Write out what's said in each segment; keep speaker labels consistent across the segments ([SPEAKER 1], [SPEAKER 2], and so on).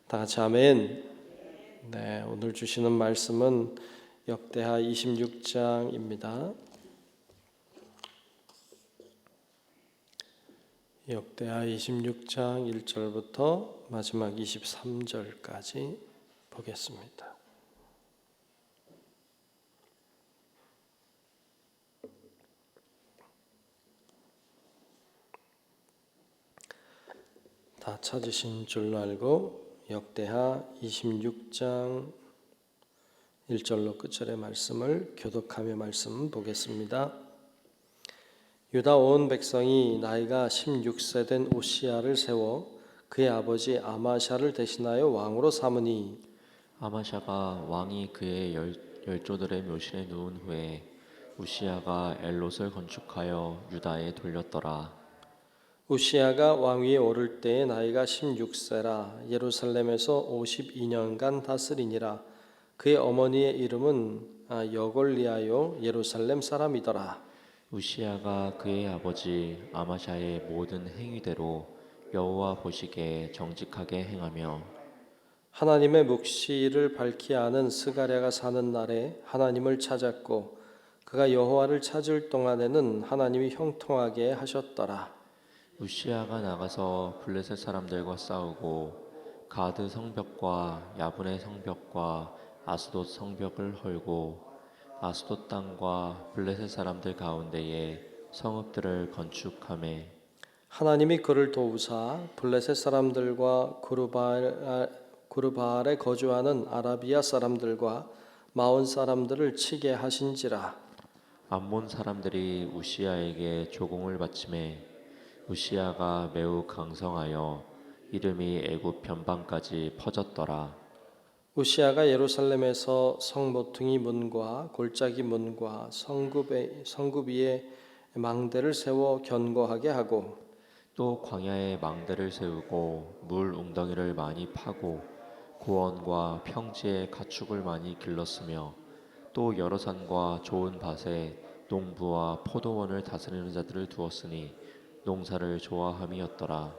[SPEAKER 1] 다 같이 아멘. 네, 오늘 주시는 말씀은 역대하 26장입니다. 역대하 26장 1절부터 마지막 23절까지 보겠습니다. 다 찾으신 줄로 알고 역대하 26장 1절로 끝절의 말씀을 교독하며 말씀 보겠습니다. 유다 온 백성이 나이가 16세 된 우시야를 세워 그의 아버지 아마샤를 대신하여 왕으로 삼으니
[SPEAKER 2] 아마샤가 왕이 그의 열조들의 묘실에 누운 후에 우시야가 엘롯을 건축하여 유다에 돌렸더라.
[SPEAKER 1] 우시야가 왕위에 오를 때의 나이가 16세라 예루살렘에서 52년간 다스리니라. 그의 어머니의 이름은 여골리아요 예루살렘 사람이더라.
[SPEAKER 2] 우시야가 그의 아버지 아마샤의 모든 행위대로 여호와 보시기에 정직하게 행하며
[SPEAKER 1] 하나님의 묵시를 밝히 아는 스가랴가 사는 날에 하나님을 찾았고 그가 여호와를 찾을 동안에는 하나님이 형통하게 하셨더라.
[SPEAKER 2] 우시야가 나가서 블레셋 사람들과 싸우고 가드 성벽과 야분의 성벽과 아스돗 성벽을 헐고 아스돗 땅과 블레셋 사람들 가운데에 성읍들을 건축하매
[SPEAKER 1] 하나님이 그를 도우사 블레셋 사람들과 구르바알에 거주하는 아라비아 사람들과 마온 사람들을 치게 하신지라.
[SPEAKER 2] 암몬 사람들이 우시야에게 조공을 바치매 우시야가 매우 강성하여 이름이 애굽 변방까지 퍼졌더라.
[SPEAKER 1] 우시야가 예루살렘에서 성 모퉁이 문과 골짜기 문과 성굽 위에 망대를 세워 견고하게 하고
[SPEAKER 2] 또 광야에 망대를 세우고 물 웅덩이를 많이 파고 고원과 평지에 가축을 많이 길렀으며 또 여러 산과 좋은 밭에 농부와 포도원을 다스리는 자들을 두었으니 농사를 좋아함이었더라.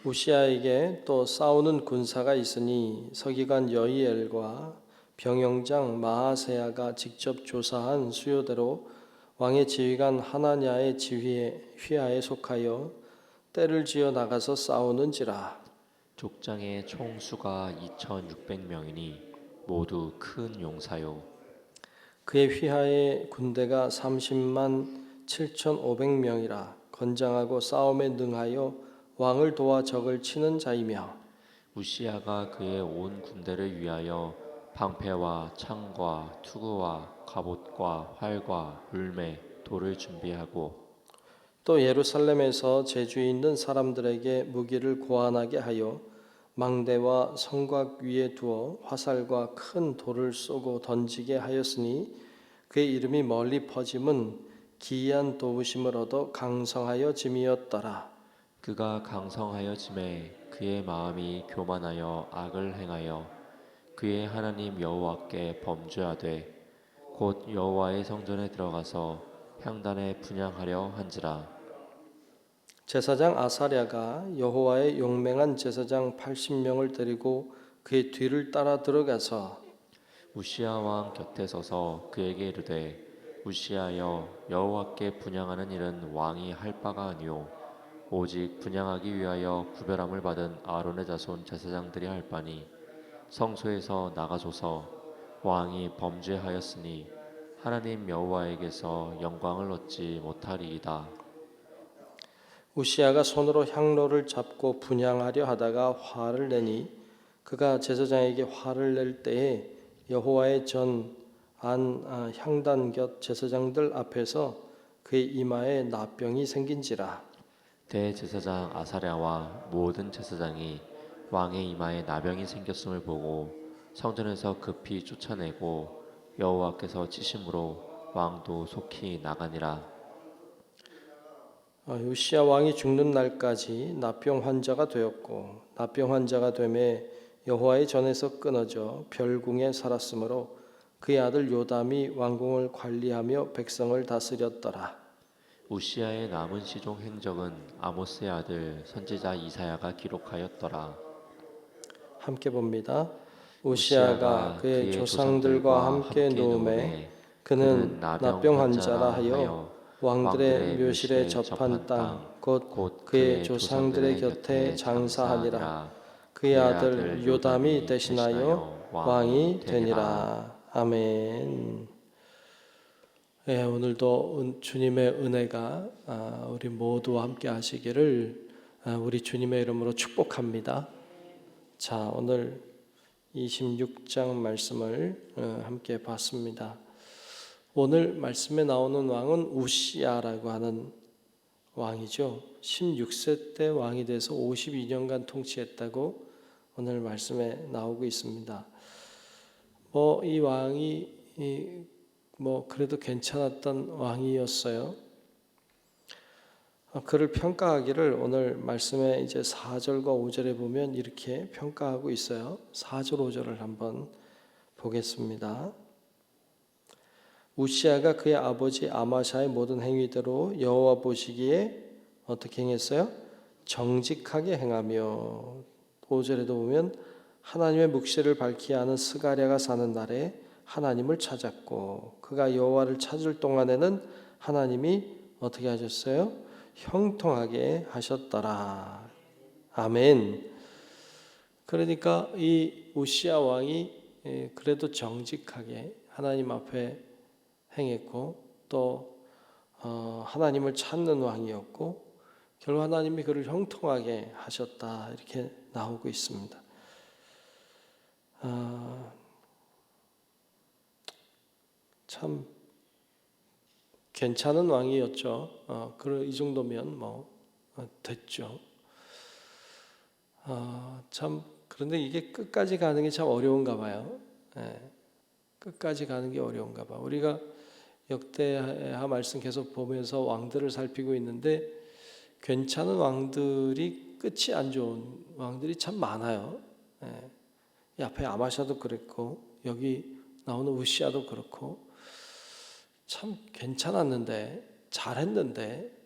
[SPEAKER 1] 우시야에게 또 싸우는 군사가 있으니 서기관 여이엘과 병영장 마하세야가 직접 조사한 수요대로 왕의 지휘관 하나냐의 휘하에 속하여 떼를 지어 나가서 싸우는지라.
[SPEAKER 2] 족장의 총 수가 2,600명이니 모두 큰 용사요.
[SPEAKER 1] 그의 휘하의 군대가 30만 7,500명이라 건장하고 싸움에 능하여 왕을 도와 적을 치는 자이며
[SPEAKER 2] 우시야가 그의 온 군대를 위하여 방패와 창과 투구와 갑옷과 활과 울매 돌을 준비하고
[SPEAKER 1] 또 예루살렘에서 제주에 있는 사람들에게 무기를 고안하게 하여 망대와 성곽 위에 두어 화살과 큰 돌을 쏘고 던지게 하였으니 그의 이름이 멀리 퍼짐은 기이한 도우심을 얻어 강성하여 짐이었더라.
[SPEAKER 2] 그가 강성하여 짐에 그의 마음이 교만하여 악을 행하여 그의 하나님 여호와께 범죄하되 곧 여호와의 성전에 들어가서 향단에 분향하려 한지라.
[SPEAKER 1] 제사장 아사랴가 여호와의 용맹한 제사장 80명을 데리고 그의 뒤를 따라 들어가서
[SPEAKER 2] 우시야 왕 곁에 서서 그에게 이르되 우시야여 여호와께 분향하는 일은 왕이 할 바가 아니오 오직 분향하기 위하여 구별함을 받은 아론의 자손 제사장들이 할 바니 성소에서 나가소서. 왕이 범죄하였으니 하나님 여호와에게서 영광을 얻지 못하리이다.
[SPEAKER 1] 우시야가 손으로 향로를 잡고 분향하려 하다가 화를 내니 그가 제사장에게 화를 낼 때에 여호와의 향단 곁 제사장들 앞에서 그의 이마에 나병이 생긴지라.
[SPEAKER 2] 대제사장 아사랴와 모든 제사장이 왕의 이마에 나병이 생겼음을 보고 성전에서 급히 쫓아내고 여호와께서 치심으로 왕도 속히 나가니라.
[SPEAKER 1] 우시야 왕이 죽는 날까지 나병 환자가 되었고 나병 환자가 되매 여호와의 전에서 끊어져 별궁에 살았으므로 그의 아들 요담이 왕궁을 관리하며 백성을 다스렸더라.
[SPEAKER 2] 우시야의 남은 시종 행적은 아모스의 아들 선지자 이사야가 기록하였더라.
[SPEAKER 1] 함께 봅니다. 우시아가 그의 조상들과 함께 누움에 그는 나병 환자라 하여 왕들의 묘실에 접한 땅 곧 그의 조상들의 곁에 장사하니라. 그의 아들 요담이 대신하여 왕이 되니라. 아멘. 네, 오늘도 주님의 은혜가 우리 모두와 함께 하시기를 우리 주님의 이름으로 축복합니다. 자, 오늘 26장 말씀을 함께 봤습니다. 오늘 말씀에 나오는 왕은 우시아라고 하는 왕이죠. 16세 때 왕이 돼서 52년간 통치했다고 오늘 말씀에 나오고 있습니다. 이 왕이 그래도 괜찮았던 왕이었어요. 그를 평가하기를 오늘 말씀에 이제 4절과 5절에 보면 이렇게 평가하고 있어요. 4절 5절을 한번 보겠습니다. 우시아가 그의 아버지 아마샤의 모든 행위대로 여호와 보시기에 어떻게 행했어요? 정직하게 행하며 5절에도 보면 하나님의 묵시를 밝히 하는 스가랴가 사는 날에 하나님을 찾았고 그가 여호와를 찾을 동안에는 하나님이 어떻게 하셨어요? 형통하게 하셨더라. 아멘. 그러니까 이 우시아 왕이 그래도 정직하게 하나님 앞에 행했고 또 하나님을 찾는 왕이었고 결국 하나님이 그를 형통하게 하셨다 이렇게 나오고 있습니다. 참 괜찮은 왕이었죠. 이 정도면 됐죠. 참 그런데 이게 끝까지 가는 게 참 어려운가 봐요. 끝까지 가는 게 어려운가 봐. 우리가 역대하 말씀 계속 보면서 왕들을 살피고 있는데 괜찮은 왕들이 끝이 안 좋은 왕들이 참 많아요. 이 앞에 아마샤도 그랬고 여기 나오는 우시아도 그렇고 참 괜찮았는데 잘했는데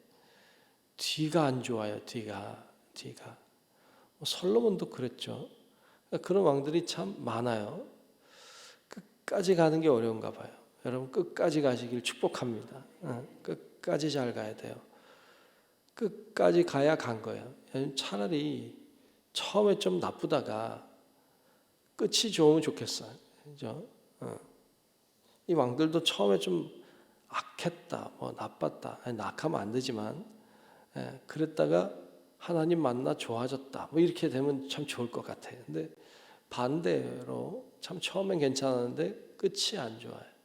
[SPEAKER 1] 뒤가 안 좋아요. 뒤가 솔로몬도 그랬죠. 그런 왕들이 참 많아요. 끝까지 가는 게 어려운가 봐요. 여러분 끝까지 가시길 축복합니다. 끝까지 잘 가야 돼요. 끝까지 가야 간 거예요. 차라리 처음에 좀 나쁘다가 끝이 좋으면 좋겠어요. 그죠? 이 왕들도 처음에 좀 악했다, 나빴다, 낙하면 안 되지만 그랬다가 하나님 만나 좋아졌다, 이렇게 되면 참 좋을 것 같아요. 근데 반대로 참 처음엔 괜찮았는데 끝이 안 좋아요.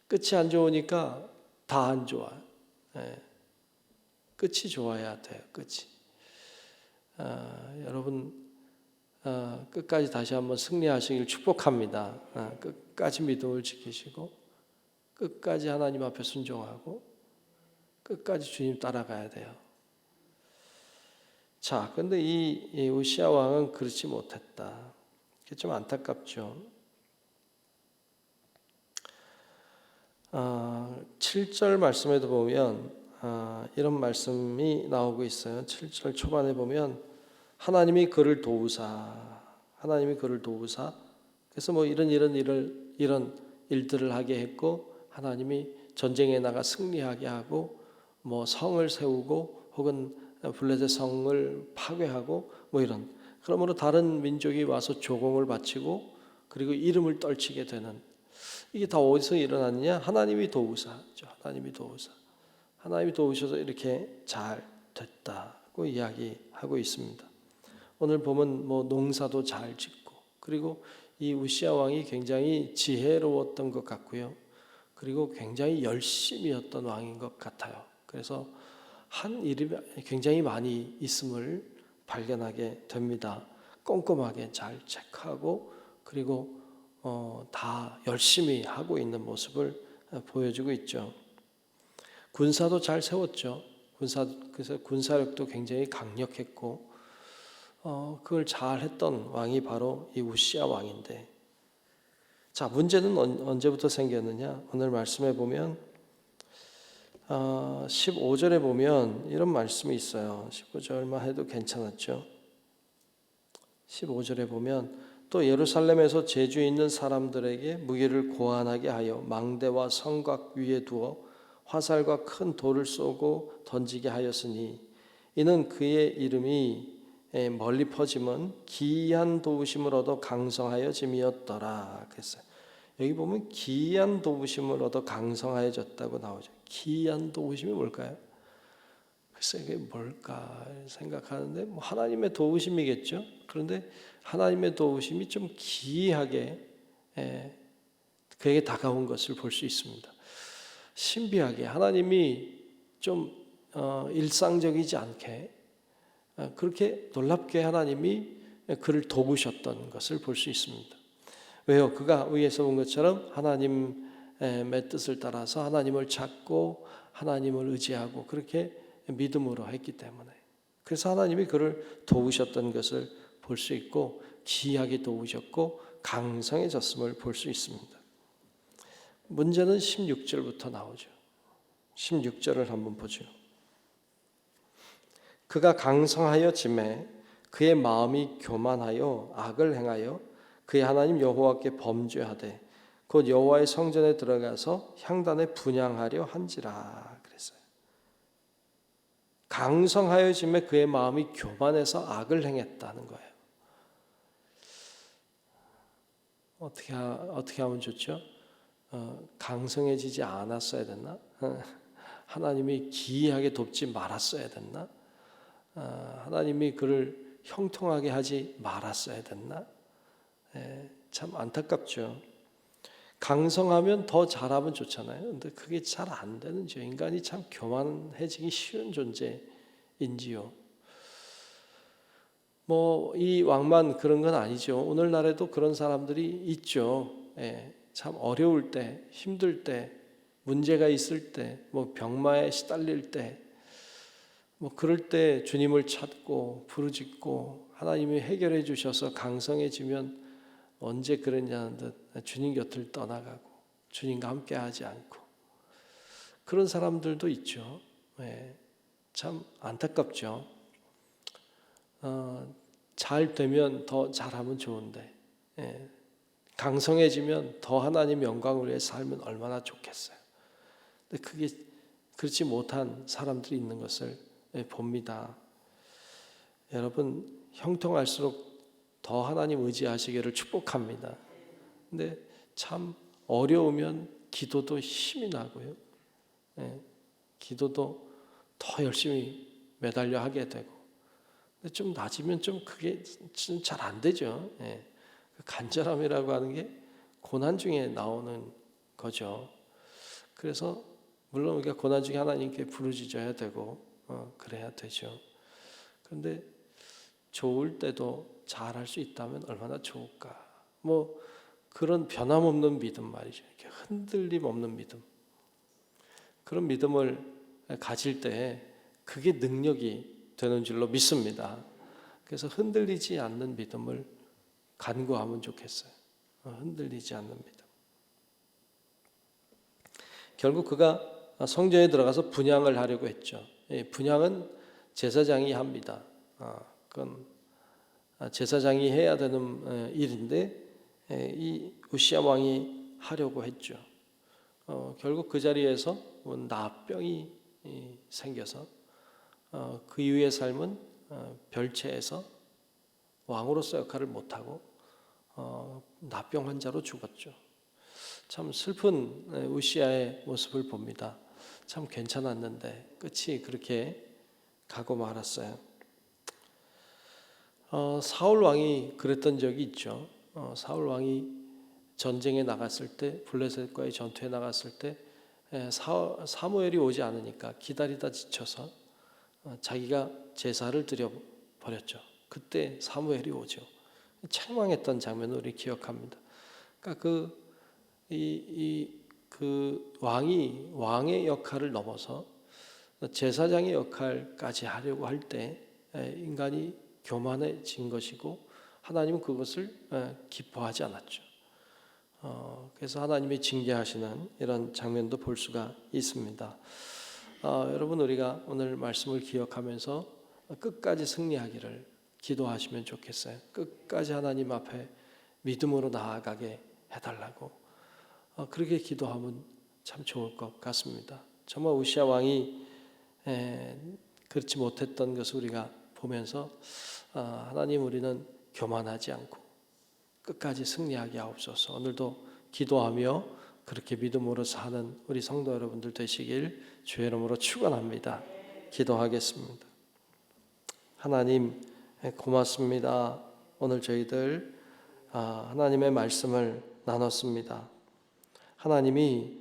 [SPEAKER 1] 끝이 안 좋으니까 다 안 좋아요. 끝이 좋아야 돼요. 끝이. 여러분 끝까지 다시 한번 승리하시길 축복합니다. 끝까지 믿음을 지키시고 끝까지 하나님 앞에 순종하고 끝까지 주님 따라가야 돼요. 자, 근데 이 우시아 왕은 그렇지 못했다. 그게 좀 안타깝죠. 7절 말씀에도 보면 이런 말씀이 나오고 있어요. 7절 초반에 보면 하나님이 그를 도우사 그래서 이런 일들을 하게 했고 하나님이 전쟁에 나가 승리하게 하고 성을 세우고 혹은 블레셋 성을 파괴하고 이런 그러므로 다른 민족이 와서 조공을 바치고 그리고 이름을 떨치게 되는 이게 다 어디서 일어났느냐? 하나님이 도우사죠. 하나님이 도우셔서 이렇게 잘 됐다고 이야기하고 있습니다. 오늘 보면 농사도 잘 짓고 그리고 이 우시아 왕이 굉장히 지혜로웠던 것 같고요. 그리고 굉장히 열심이었던 왕인 것 같아요. 그래서 한 일이 굉장히 많이 있음을 발견하게 됩니다. 꼼꼼하게 잘 체크하고 그리고 다 열심히 하고 있는 모습을 보여주고 있죠. 군사도 잘 세웠죠. 그래서 군사력도 굉장히 강력했고 그걸 잘했던 왕이 바로 이 우시아 왕인데 자 문제는 언제부터 생겼느냐? 오늘 말씀에 보면 15절에 보면 이런 말씀이 있어요. 15절만 해도 괜찮았죠. 15절에 보면 또 예루살렘에서 제주 있는 사람들에게 무기를 고안하게 하여 망대와 성곽 위에 두어 화살과 큰 돌을 쏘고 던지게 하였으니 이는 그의 이름이 멀리 퍼짐은 기이한 도우심을 얻어 강성하여짐이었더라 그랬어요. 여기 보면 기이한 도우심을 얻어 강성하여졌다고 나오죠. 기이한 도우심이 뭘까요? 글쎄 이게 뭘까 생각하는데 뭐 하나님의 도우심이겠죠. 그런데 하나님의 도우심이 좀 기이하게 그에게 다가온 것을 볼 수 있습니다. 신비하게 하나님이 좀 일상적이지 않게 그렇게 놀랍게 하나님이 그를 도우셨던 것을 볼 수 있습니다. 왜요? 그가 위에서 본 것처럼 하나님의 뜻을 따라서 하나님을 찾고 하나님을 의지하고 그렇게 믿음으로 했기 때문에 그래서 하나님이 그를 도우셨던 것을 볼 수 있고 기이하게 도우셨고 강성해졌음을 볼 수 있습니다. 문제는 16절부터 나오죠. 16절을 한번 보죠. 그가 강성하여 짐에 그의 마음이 교만하여 악을 행하여 그의 하나님 여호와께 범죄하되 곧 여호와의 성전에 들어가서 향단에 분향하려 한지라 그랬어요. 강성하여 짐에 그의 마음이 교만해서 악을 행했다는 거예요. 어떻게 하면 좋죠? 강성해지지 않았어야 됐나? 하나님이 기이하게 돕지 말았어야 됐나? 하나님이 그를 형통하게 하지 말았어야 됐나? 참 안타깝죠. 강성하면 더 잘하면 좋잖아요. 근데 그게 잘 안 되는 죠. 인간이 참 교만해지기 쉬운 존재인지요. 뭐 이 왕만 그런 건 아니죠. 오늘날에도 그런 사람들이 있죠. 참 어려울 때, 힘들 때, 문제가 있을 때, 뭐 병마에 시달릴 때, 뭐 그럴 때 주님을 찾고 부르짖고 하나님이 해결해 주셔서 강성해지면 언제 그랬냐는 듯 주님 곁을 떠나가고 주님과 함께하지 않고 그런 사람들도 있죠. 참 안타깝죠. 잘 되면 더 잘하면 좋은데 강성해지면 더 하나님 영광을 위해 살면 얼마나 좋겠어요. 근데 그게 그렇지 못한 사람들이 있는 것을 봅니다. 여러분 형통할수록 더 하나님 의지하시기를 축복합니다. 근데 참 어려우면 기도도 힘이 나고요. 기도도 더 열심히 매달려 하게 되고. 근데 좀 낮으면 좀 그게 잘 안 되죠. 간절함이라고 하는 게 고난 중에 나오는 거죠. 그래서 물론 우리가 고난 중에 하나님께 부르짖어야 되고 그래야 되죠. 그런데 좋을 때도 잘할 수 있다면 얼마나 좋을까. 뭐 그런 변함없는 믿음 말이죠. 이렇게 흔들림 없는 믿음. 그런 믿음을 가질 때 그게 능력이 되는 줄로 믿습니다. 그래서 흔들리지 않는 믿음을 간구하면 좋겠어요. 흔들리지 않는 믿음. 결국 그가 성전에 들어가서 분향을 하려고 했죠. 분향은 제사장이 합니다. 그건 제사장이 해야 되는 일인데 이 우시야 왕이 하려고 했죠. 결국 그 자리에서 나병이 생겨서 그 이후의 삶은 별채에서 왕으로서 역할을 못하고 나병 환자로 죽었죠. 참 슬픈 우시야의 모습을 봅니다. 참 괜찮았는데 끝이 그렇게 가고 말았어요. 사울 왕이 그랬던 적이 있죠. 사울 왕이 전쟁에 나갔을 때 블레셋과의 전투에 나갔을 때 사무엘이 오지 않으니까 기다리다 지쳐서 자기가 제사를 드려 버렸죠. 그때 사무엘이 오죠. 책망했던 장면을 우리 기억합니다. 그러니까 그 왕이 왕의 역할을 넘어서 제사장의 역할까지 하려고 할 때 인간이 교만해진 것이고 하나님은 그것을 기뻐하지 않았죠. 그래서 하나님이 징계하시는 이런 장면도 볼 수가 있습니다. 여러분 우리가 오늘 말씀을 기억하면서 끝까지 승리하기를 기도하시면 좋겠어요. 끝까지 하나님 앞에 믿음으로 나아가게 해달라고 그렇게 기도하면 참 좋을 것 같습니다. 정말 우시야 왕이 그렇지 못했던 것을 우리가 보면서 하나님, 우리는 교만하지 않고 끝까지 승리하게 하옵소서. 오늘도 기도하며 그렇게 믿음으로 사는 우리 성도 여러분들 되시길 주의 이름으로 축원합니다. 기도하겠습니다. 하나님 고맙습니다. 오늘 저희들 하나님의 말씀을 나눴습니다. 하나님이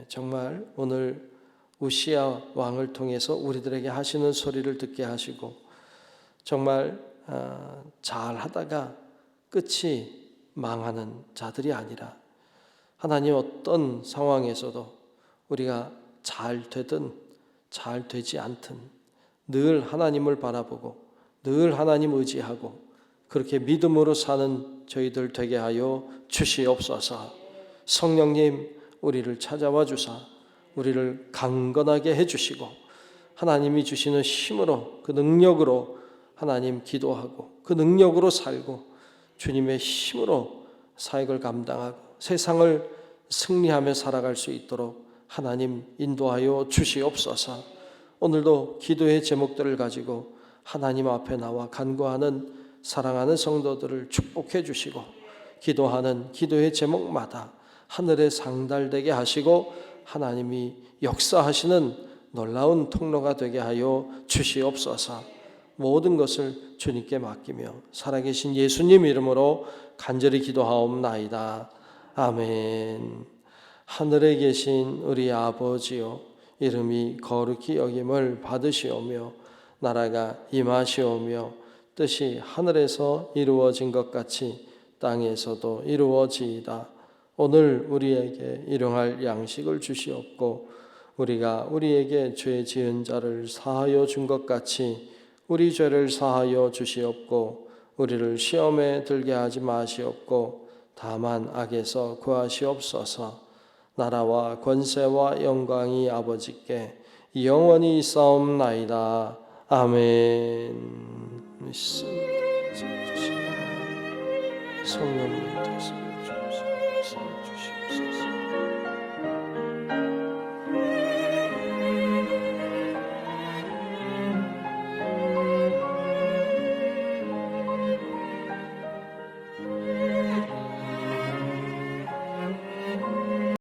[SPEAKER 1] 정말 오늘 우시야 왕을 통해서 우리들에게 하시는 소리를 듣게 하시고 정말 잘 하다가 끝이 망하는 자들이 아니라 하나님 어떤 상황에서도 우리가 잘 되든 잘 되지 않든 늘 하나님을 바라보고 늘 하나님 의지하고 그렇게 믿음으로 사는 저희들 되게 하여 주시옵소서. 성령님, 우리를 찾아와 주사 우리를 강건하게 해주시고 하나님이 주시는 힘으로 그 능력으로 하나님 기도하고 그 능력으로 살고 주님의 힘으로 사역을 감당하고 세상을 승리하며 살아갈 수 있도록 하나님 인도하여 주시옵소서. 오늘도 기도의 제목들을 가지고 하나님 앞에 나와 간구하는 사랑하는 성도들을 축복해 주시고 기도하는 기도의 제목마다 하늘에 상달되게 하시고 하나님이 역사하시는 놀라운 통로가 되게 하여 주시옵소서. 모든 것을 주님께 맡기며 살아계신 예수님 이름으로 간절히 기도하옵나이다. 아멘. 하늘에 계신 우리 아버지요, 이름이 거룩히 여김을 받으시오며 나라가 임하시오며 뜻이 하늘에서 이루어진 것 같이 땅에서도 이루어지이다. 오늘 우리에게 일용할 양식을 주시옵고 우리가 우리에게 죄 지은 자를 사하여 준 것 같이 우리 죄를 사하여 주시옵고 우리를 시험에 들게 하지 마시옵고 다만 악에서 구하시옵소서. 나라와 권세와 영광이 아버지께 영원히 있사옵나이다. 아멘. 성령님 되시옵소서.